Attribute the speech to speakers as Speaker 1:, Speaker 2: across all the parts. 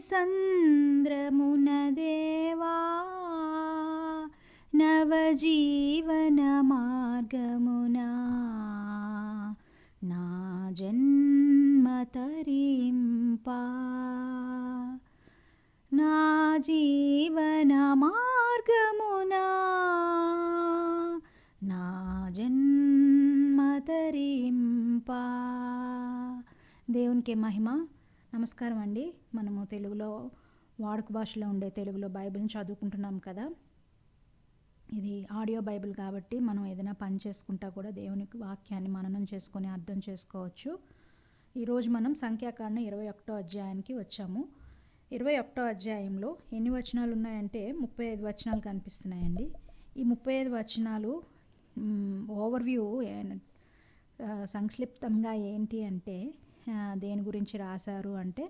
Speaker 1: సంద్రమున దేవా నవజీవన మార్గమునా నా జన్మ తరింపా నా జీవన మార్గమునా నా జన్మ తరింపా. దేవునికి మహిమ. నమస్కారం అండి. మనము తెలుగులో వాడుక భాషలో ఉండే తెలుగులో బైబిల్ని చదువుకుంటున్నాం కదా. ఇది ఆడియో బైబిల్ కాబట్టి మనం ఏదైనా పని చేసుకుంటా కూడా దేవునికి వాక్యాన్ని మననం చేసుకొని అర్థం చేసుకోవచ్చు. ఈరోజు మనం సంఖ్యాకాండం 21వ అధ్యాయానికి వచ్చాము. 21వ అధ్యాయంలో ఎన్ని వచనాలు ఉన్నాయంటే 35 వచనాలు కనిపిస్తున్నాయండి. ఈ 35 వచనాలు ఓవర్వ్యూ సంక్షిప్తంగా ఏంటి అంటే దేని గురించి రాశారు అంటే,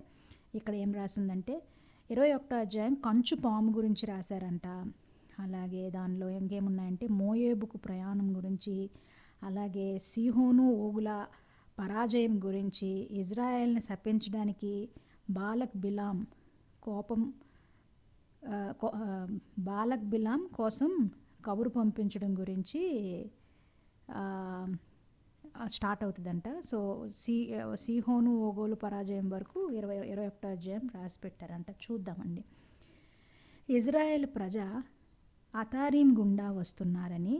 Speaker 1: ఇక్కడ ఏం రాసిందంటే 21వ అధ్యాయం కంచు పాము గురించి రాశారంట. అలాగే దానిలో ఇంకేమున్నాయంటే మోయేబుకు ప్రయాణం గురించి, అలాగే సీహోను ఓగుల పరాజయం గురించి, ఇజ్రాయెల్ని శపించడానికి బాలక్ బిలాం కోసం కబురు పంపించడం గురించి స్టార్ట్ అవుతుందంట. సో సీహోను ఓగోలు పరాజయం వరకు 21వ అధ్యాయం రాసి పెట్టారంట. చూద్దామండి. ఇజ్రాయెల్ ప్రజ అతారీం గుండా వస్తున్నారని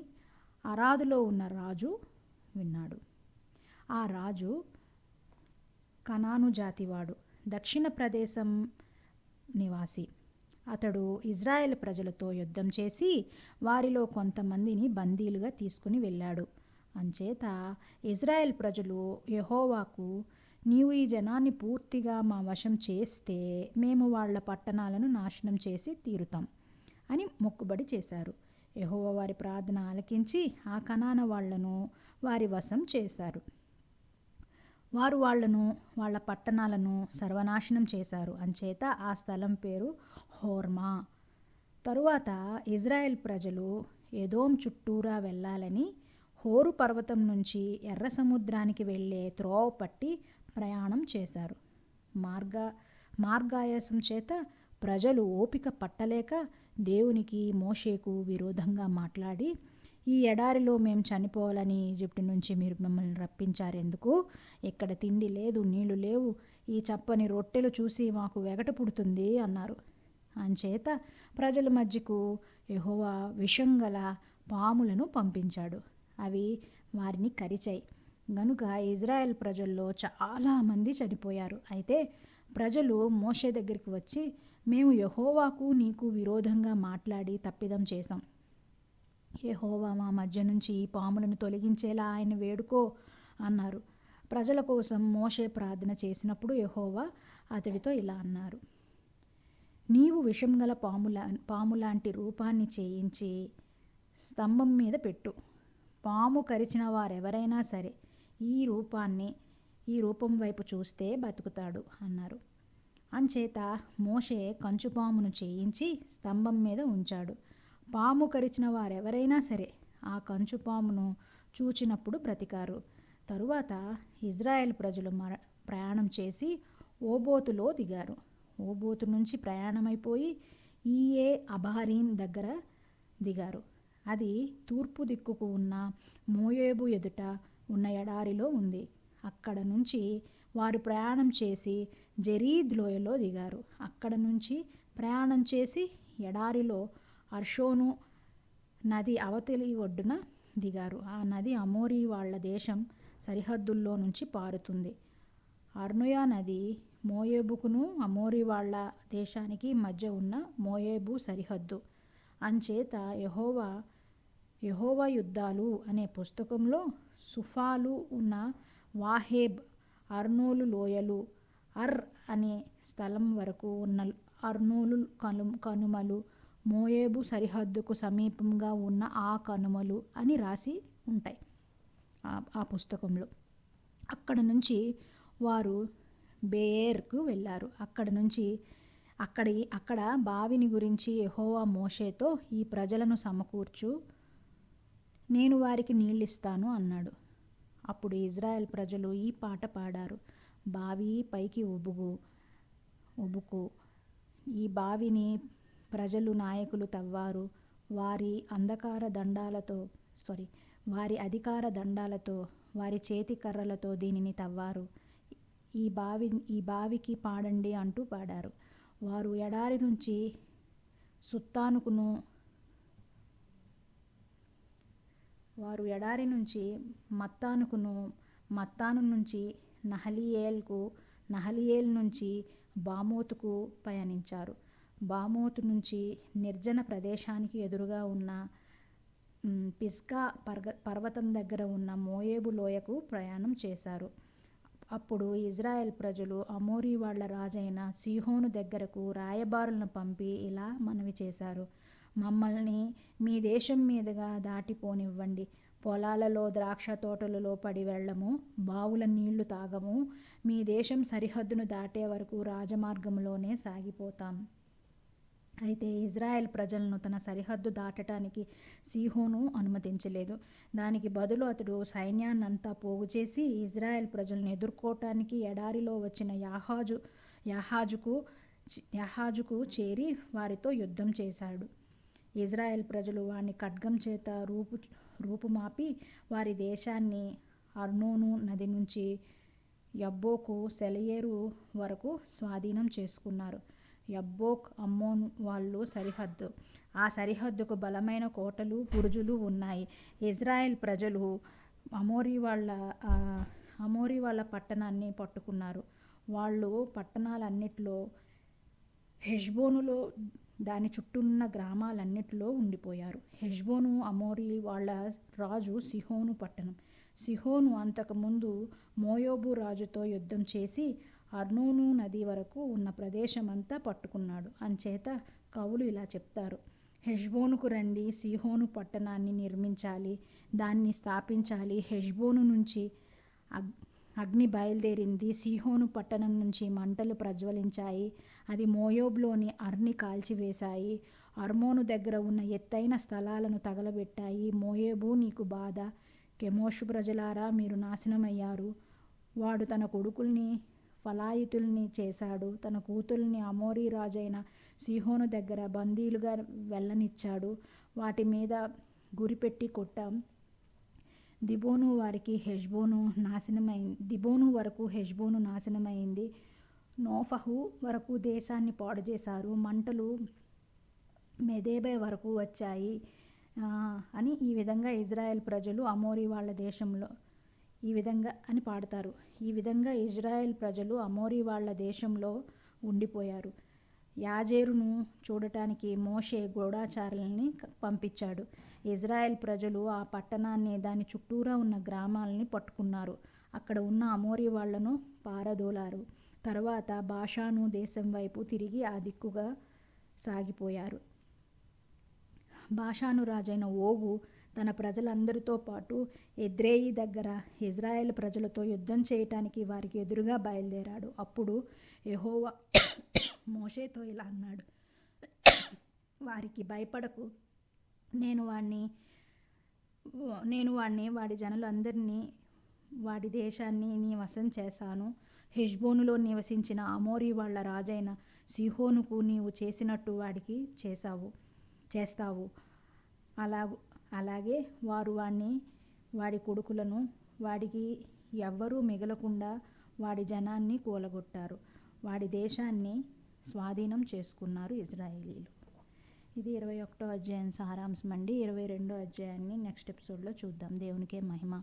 Speaker 1: అరాదులో ఉన్న రాజు విన్నాడు. ఆ రాజు కనాను జాతివాడు, దక్షిణ ప్రదేశం నివాసి. అతడు ఇజ్రాయెల్ ప్రజలతో యుద్ధం చేసి వారిలో కొంతమందిని బందీలుగా తీసుకుని వెళ్ళాడు. అంచేత ఇజ్రాయెల్ ప్రజలు యెహోవాకు, నీవు ఈ జనాన్ని పూర్తిగా మా వశం చేస్తే మేము వాళ్ళ పట్టణాలను నాశనం చేసి తీరుతాం అని మొక్కుబడి చేశారు. యెహోవా వారి ప్రార్థన ఆలకించి ఆ కనాన వాళ్లను వారి వశం చేశారు. వారు వాళ్లను, వాళ్ళ పట్టణాలను సర్వనాశనం చేశారు. అంచేత ఆ స్థలం పేరు హోర్మా. తరువాత ఇజ్రాయెల్ ప్రజలు ఎదోం చుట్టూరా వెళ్ళాలని హోరు పర్వతం నుంచి ఎర్ర సముద్రానికి వెళ్ళే త్రోవ పట్టి ప్రయాణం చేశారు. మార్గాయాసం చేత ప్రజలు ఓపిక పట్టలేక దేవునికి, మోషేకు విరోధంగా మాట్లాడి, ఈ ఎడారిలో మేము చనిపోవాలని ఈజిప్టు నుంచి మీరు మమ్మల్ని రప్పించారెందుకు? ఇక్కడ తిండి లేదు, నీళ్లు లేవు, ఈ చప్పని రొట్టెలు చూసి మాకు వెగట పుడుతుంది అన్నారు. అంచేత ప్రజల మధ్యకు యెహోవా విషంగల పాములను పంపించాడు. అవి వారిని కరిచాయి. గనుక ఇజ్రాయెల్ ప్రజల్లో చాలామంది చనిపోయారు. అయితే ప్రజలు మోషే దగ్గరికి వచ్చి, మేము యెహోవాకు నీకు విరోధంగా మాట్లాడి తప్పిదం చేశాం. యెహోవా మా మధ్య నుంచి ఈ పాములను తొలగించేలా ఆయన వేడుకో అన్నారు. ప్రజల కోసం మోషే ప్రార్థన చేసినప్పుడు యెహోవా అతడితో ఇలా అన్నారు, నీవు విషం గల పాములాంటి రూపాన్ని చేయించి స్తంభం మీద పెట్టు. పాము కరిచిన వారెవరైనా సరే ఈ రూపం వైపు చూస్తే బతుకుతాడు అన్నారు. అంచేత మోషే కంచుపామును చేయించి స్తంభం మీద ఉంచాడు. పాము కరిచిన వారెవరైనా సరే ఆ కంచుపామును చూచినప్పుడు బ్రతికారు. తరువాత ఇజ్రాయెల్ ప్రజలు ప్రయాణం చేసి ఓబోతులో దిగారు. ఓబోతు నుంచి ప్రయాణమైపోయి ఈయే అబారీం దగ్గర దిగారు. అది తూర్పు దిక్కుకు ఉన్న మోయేబు ఎదుట ఉన్న ఎడారిలో ఉంది. అక్కడ నుంచి వారు ప్రయాణం చేసి జెరీద్ లోయలో దిగారు. అక్కడ నుంచి ప్రయాణం చేసి ఎడారిలో అర్షోను నది అవతలి ఒడ్డున దిగారు. ఆ నది అమోరీ వాళ్ల దేశం సరిహద్దుల్లో నుంచి పారుతుంది. అర్నోయా నది మోయేబుకును అమోరీ వాళ్ల దేశానికి మధ్య ఉన్న మోయేబు సరిహద్దు. అంచేత యెహోవా యుద్ధాలు అనే పుస్తకంలో సుఫాలు ఉన్న వాహేబ్, అర్నోలు లోయలు, అర్ అనే స్థలం వరకు ఉన్న అర్నోలు కనుమలు, మోయేబు సరిహద్దుకు సమీపంగా ఉన్న ఆ కనుమలు అని రాసి ఉంటాయి ఆ పుస్తకంలో. అక్కడ నుంచి వారు బేయర్కు వెళ్ళారు. అక్కడ బావిని గురించి యెహోవా మోషేతో, ఈ ప్రజలను సమకూర్చు, నేను వారికి నీళ్ళిస్తాను అన్నాడు. అప్పుడు ఇజ్రాయెల్ ప్రజలు ఈ పాట పాడారు. బావి పైకి ఉబుకు, ఈ బావిని ప్రజలు నాయకులు తవ్వారు. వారి వారి అధికార దండాలతో, వారి చేతి కర్రలతో దీనిని తవ్వారు. ఈ బావికి పాడండి అంటూ పాడారు. వారు ఎడారి నుంచి మత్తానుకును, మత్తాను నుంచి నహలీయేల్కు, నహలీయేల్ నుంచి బామోతుకు పయనించారు. బామోతు నుంచి నిర్జన ప్రదేశానికి ఎదురుగా ఉన్న పిస్గా పర్వతం దగ్గర ఉన్న మోయేబు లోయకు ప్రయాణం చేశారు. అప్పుడు ఇజ్రాయెల్ ప్రజలు అమోరీ వాళ్ళ రాజైన సీహోను దగ్గరకు రాయబారులను పంపి ఇలా మనవి చేశారు: మమ్మల్ని మీ దేశం మీదుగా దాటిపోనివ్వండి. పొలాలలో, ద్రాక్ష తోటలలో పడి వెళ్ళము, బావుల నీళ్లు తాగము. మీ దేశం సరిహద్దును దాటే వరకు రాజమార్గంలోనే సాగిపోతాం. అయితే ఇజ్రాయెల్ ప్రజలను తన సరిహద్దు దాటడానికి సీహోను అనుమతించలేదు. దానికి బదులు అతడు సైన్యాన్నంతా పోగుచేసి ఇజ్రాయెల్ ప్రజలను ఎదుర్కోవటానికి ఎడారిలో వచ్చిన యాహాజుకు చేరి వారితో యుద్ధం చేశాడు. ఇజ్రాయెల్ ప్రజలు వారిని ఖడ్గం చేత రూపుమాపి వారి దేశాన్ని అర్నోను నది నుంచి యబ్బోకు సెలయేరు వరకు స్వాధీనం చేసుకున్నారు. యబ్బోక్ అమ్మోను వాళ్ళు సరిహద్దు. ఆ సరిహద్దుకు బలమైన కోటలు, బురుజులు ఉన్నాయి. ఇజ్రాయెల్ ప్రజలు అమోరీ వాళ్ళ పట్టణాన్ని పట్టుకున్నారు. వాళ్ళు పట్టణాలన్నిట్లో, హెష్బోనులో, దాని చుట్టూన్న గ్రామాలన్నిటిలో ఉండిపోయారు. హెష్బోను అమోరీ వాళ్ళ రాజు సిహోను పట్టణం. సిహోను అంతకుముందు మోయాబు రాజుతో యుద్ధం చేసి అర్నోను నది వరకు ఉన్న ప్రదేశమంతా పట్టుకున్నాడు. అంచేత కవులు ఇలా చెప్తారు: హెష్బోనుకు రండి, సీహోను పట్టణాన్ని నిర్మించాలి, దాన్ని స్థాపించాలి. హెష్బోను నుంచి అగ్ని బయలుదేరింది, సీహోను పట్టణం నుంచి మంటలు ప్రజ్వలించాయి. అది మోయాబులోని అర్ని కాల్చివేశాయి, అర్మోను దగ్గర ఉన్న ఎత్తైన స్థలాలను తగలబెట్టాయి. మోయాబు నీకు బాధ, కెమోషు ప్రజలారా మీరు నాశనమయ్యారు. వాడు తన కొడుకుల్ని ఫలాయితుల్ని చేశాడు, తన కూతుల్ని అమోరీ రాజైన సీహోను దగ్గర బందీలుగా వెళ్ళనిచ్చాడు. వాటి మీద గురిపెట్టి కొట్టాం. దిబోను వరకు హెష్బోను నాశనమైంది. నోఫహు వరకు దేశాన్ని పాడు చేశారు. మంటలు మెదేబే వరకు వచ్చాయి అని ఈ విధంగా ఇజ్రాయెల్ ప్రజలు అమోరీ వాళ్ళ దేశంలో ఈ విధంగా అని పాడతారు. ఈ విధంగా ఇజ్రాయెల్ ప్రజలు అమోరీ వాళ్ళ దేశంలో ఉండిపోయారు. యాజేరును చూడటానికి మోషే గూఢచారుల్ని పంపించాడు. ఇజ్రాయెల్ ప్రజలు ఆ పట్టణాన్ని, దాని చుట్టూరా ఉన్న గ్రామాలని పట్టుకున్నారు. అక్కడ ఉన్న అమోరీ వాళ్లను పారదోలారు. తర్వాత బాషాను దేశం వైపు తిరిగి ఆ దిక్కుగా సాగిపోయారు. బాషాను రాజైన ఓగు తన ప్రజలందరితో పాటు ఎద్రేయి దగ్గర ఇజ్రాయెల్ ప్రజలతో యుద్ధం చేయటానికి వారికి ఎదురుగా బయలుదేరాడు. అప్పుడు యెహోవా మోషేతో ఇలా అన్నాడు: వారికి భయపడకు, నేను వాడిని, వాడి జనులందరినీ, వాడి దేశాన్ని నీ వశం చేశాను. హెష్బోనులో నివసించిన అమోరీ వాళ్ళ రాజైన సీహోనుకు నీవు చేసినట్టు వాడికి చేస్తావు. అలాగే వారు వాడిని, వాడి కొడుకులను, వాడికి ఎవ్వరూ మిగలకుండా వాడి జనాన్ని కూలగొట్టారు. వాడి దేశాన్ని స్వాధీనం చేసుకున్నారు ఇజ్రాయేలీలు. ఇది 21వ అధ్యాయం సారాంశం అండి. 22వ అధ్యాయాన్ని నెక్స్ట్ ఎపిసోడ్లో చూద్దాం. దేవునికే మహిమ.